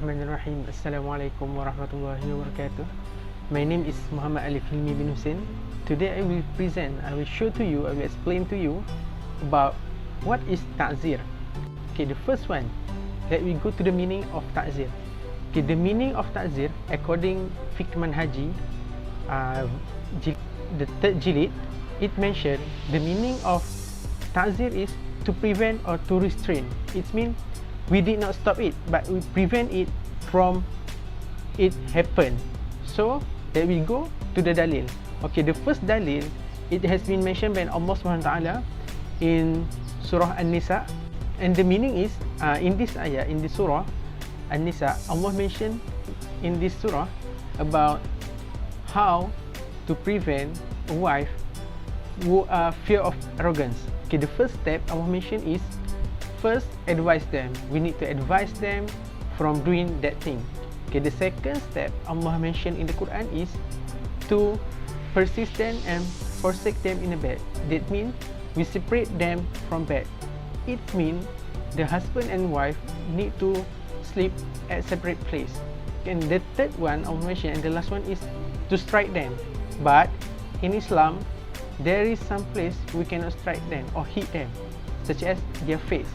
Bismillahirrahmanirrahim. Assalamualaikum warahmatullahi wabarakatuh. My name is Muhammad Alif Hilmi bin Hussein. Today I will show to you, I will explain to you about what is Tazir. Okay, the first one, let we go to the meaning of Tazir. Okay, the meaning of Tazir according Fiqh Manhaji, the third jilid, it mentioned the meaning of Tazir is to prevent or to restrain. It means we did not stop it, but we prevent it from it happen. So let we go to the dalil. Okay, the first dalil, it has been mentioned by Allah SWT in Surah An-Nisa, and the meaning is in this ayah, in this Surah An-Nisa, Allah mentioned in this surah about how to prevent a wife who are fear of arrogance. Okay, the first step Allah mentioned is first advise them. We need to advise them from doing that thing. Okay, the second step Allah mentioned in the Quran is to persist them and forsake them in a bed. That means we separate them from bed. It means the husband and wife need to sleep at separate place. And the third one Allah mentioned, and the last one is to strike them. But in Islam, there is some place we cannot strike them or hit them, such as their face.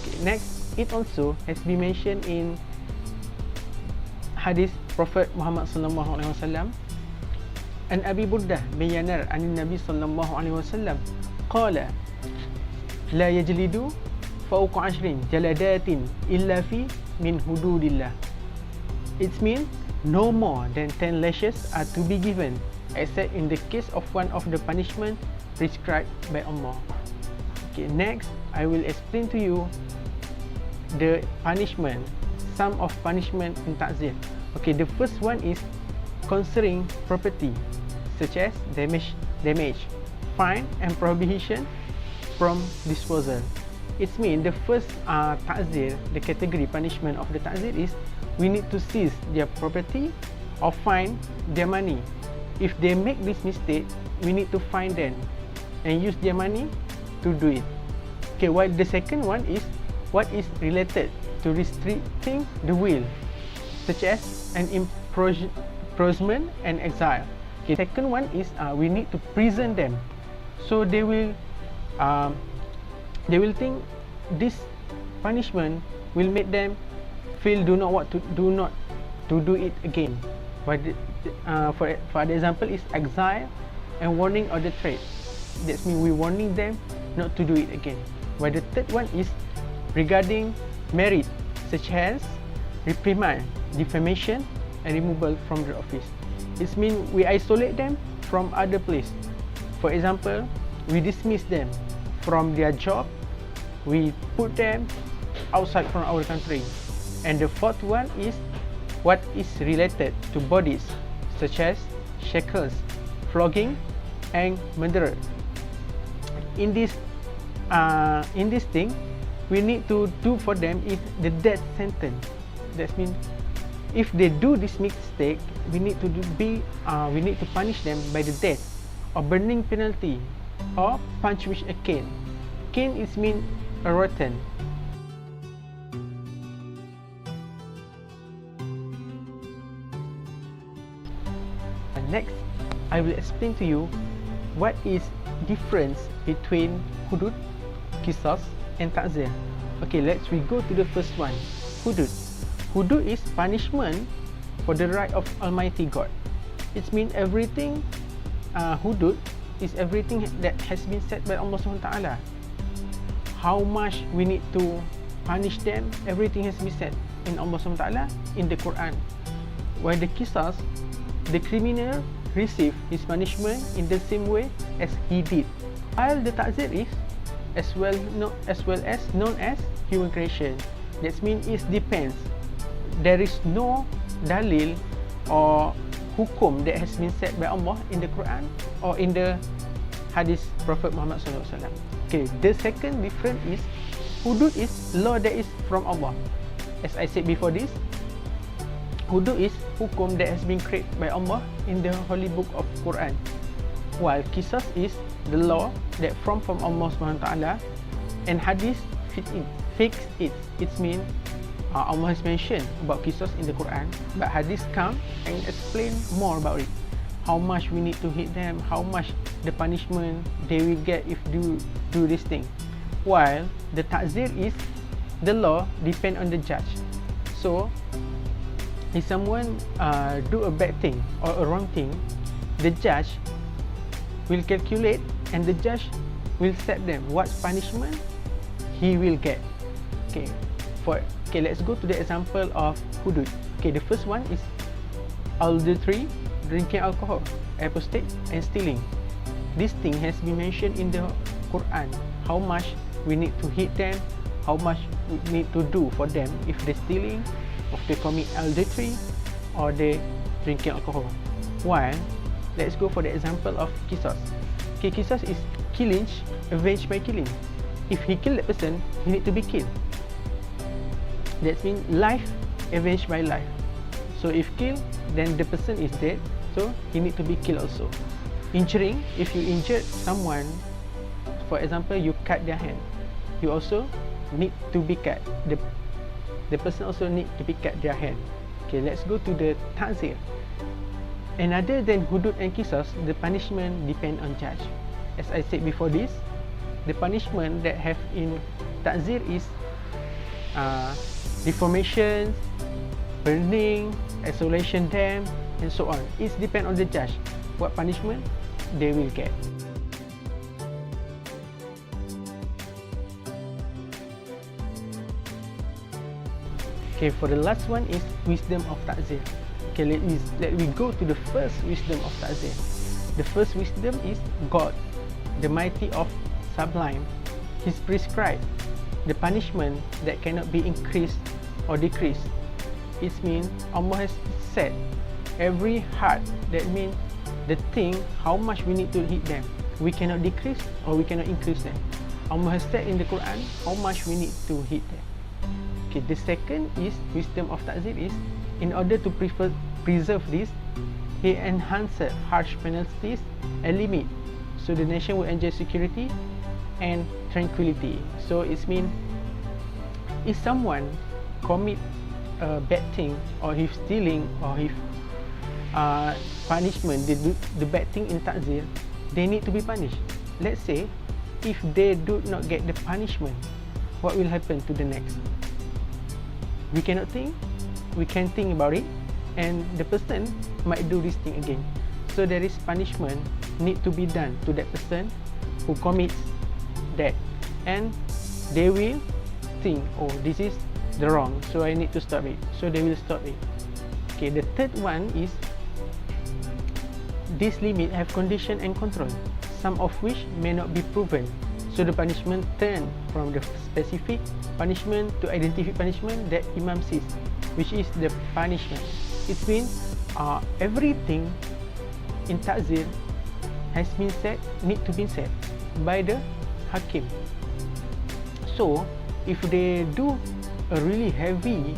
Okay, next, it also has been mentioned in hadis Prophet Muhammad sallallahu alaihi wasallam, an Abi Burdah bin Yanar an Nabi sallallahu alaihi wasallam qala la yajlidu fawqa 10 jaladatin illa fi min hududillah. It means no more than 10 lashes are to be given except in the case of one of the punishment prescribed by Allah. Okay, next I will explain to you the punishment, some of punishment in Tazir. Okay, the first one is concerning property, such as damage, fine and prohibition from disposal. It means the first Tazir, the category punishment of the Tazir is we need to seize their property or fine their money. If they make this mistake, we need to fine them and use their money to do it. Okay, while the second one is what is related to restricting the will, such as an imprisonment and exile. Okay, second one is we need to prison them, so they will think this punishment will make them feel do not do it again. But for the example is exile and warning of the trade. That means we warning them not to do it again. While the third one is regarding merit, such as reprimand, defamation and removal from the office. It means we isolate them from other place. For example, we dismiss them from their job, we put them outside from our country. And the fourth one is what is related to bodies, such as shackles, flogging and murder. In this thing, we need to do for them is the death sentence. That means if they do this mistake, we need to punish them by the death or burning penalty or punch with a cane. Cane is mean a rotten. Next, I will explain to you what is difference between hudud, qisas and ta'zir. Okay, let's we go to the first one, hudud. Hudud is punishment for the right of Almighty God. It means everything, hudud is everything that has been said by Allah SWT. How much we need to punish them, everything has been said in Allah SWT in the Quran. While the qisas, the criminal receive his punishment in the same way as he did. While the ta'zir is as well as known as human creation. That means it depends. There is no dalil or hukum that has been said by Allah in the Quran or in the hadis Prophet Muhammad SAW. Okay, the second difference is hudud is law that is from Allah. As I said before this, hudud is hukum that has been created by Allah in the holy book of Quran, while qisas is the law that from Allah SWT and hadith fix it. It means Allah has mentioned about qisas in the Quran, but hadith come and explain more about it. How much we need to hit them, how much the punishment they will get if do this thing. While the ta'zir is the law depend on the judge. So if someone do a bad thing or a wrong thing, the judge will calculate and the judge will set them what punishment he will get. Okay, let's go to the example of hudud. Okay, the first one is adultery, drinking alcohol, apostate and stealing. This thing has been mentioned in the Quran, how much we need to hit them, how much we need to do for them if they're stealing, if they commit adultery or they drinking alcohol. While let's go for the example of qisas. Okay, qisas is killing, avenged by killing. If he killed that person, he need to be killed. That means life avenged by life. So if killed, then the person is dead, so he need to be killed also. Injuring, if you injured someone, for example you cut their hand, you also need to be cut. The person also need to be cut their hand. Okay, let's go to the ta'zir. And other than hudud and qisas, the punishment depend on judge. As I said before this, the punishment that have in ta'zir is deformation, burning, isolation dam and so on. It depends on the judge what punishment they will get. Okay, for the last one is wisdom of ta'zir. Okay, let we go to the first wisdom of ta'zir. The first wisdom is God, the mighty of sublime. He's prescribed the punishment that cannot be increased or decreased. It means Allah has said every heart, that means the thing how much we need to hit them. We cannot decrease or we cannot increase them. Allah has said in the Quran how much we need to hit them. Okay, the second is wisdom of ta'zir is in order to preserve this, he enhanced harsh penalties and limit, so the nation will enjoy security and tranquility. So it means if someone commit a bad thing or if stealing or if punishment, they do the bad thing in ta'zir, they need to be punished. Let's say if they do not get the punishment, what will happen to the next? We cannot think, we can think about it, and the person might do this thing again. So there is punishment need to be done to that person who commits that, and they will think, oh, this is the wrong, so I need to stop it, so they will stop it. Okay, the third one is this limit have condition and control, some of which may not be proven, so the punishment turn from the specific punishment to identified punishment that Imam sees, which is the punishment. It means everything in ta'zir has been said, need to be said by the hakim. So if they do a really heavy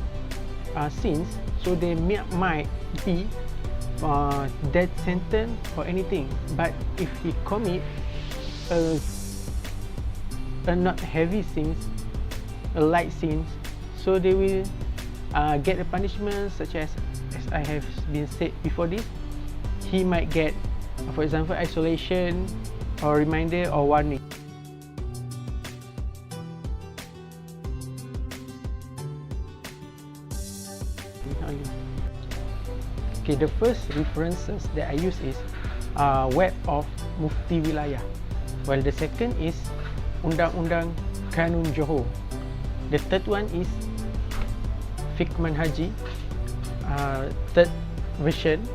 sins, so they might be death sentence or anything. But if he commit a not heavy sins, a light sins, so they will get a punishment such as I have been said before this. He might get, for example, isolation or reminder or warning. Okay, the first references that I use is web of Mufti Wilayah, while the second is Undang-Undang Kanun Johor. The third one is Fiqh Manhaji, third version,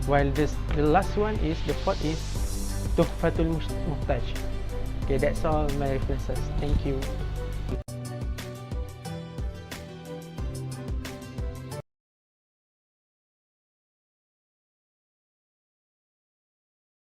while the last one is, the fourth is Tuhfatul Muhtaj. Okay, that's all my references. Thank you.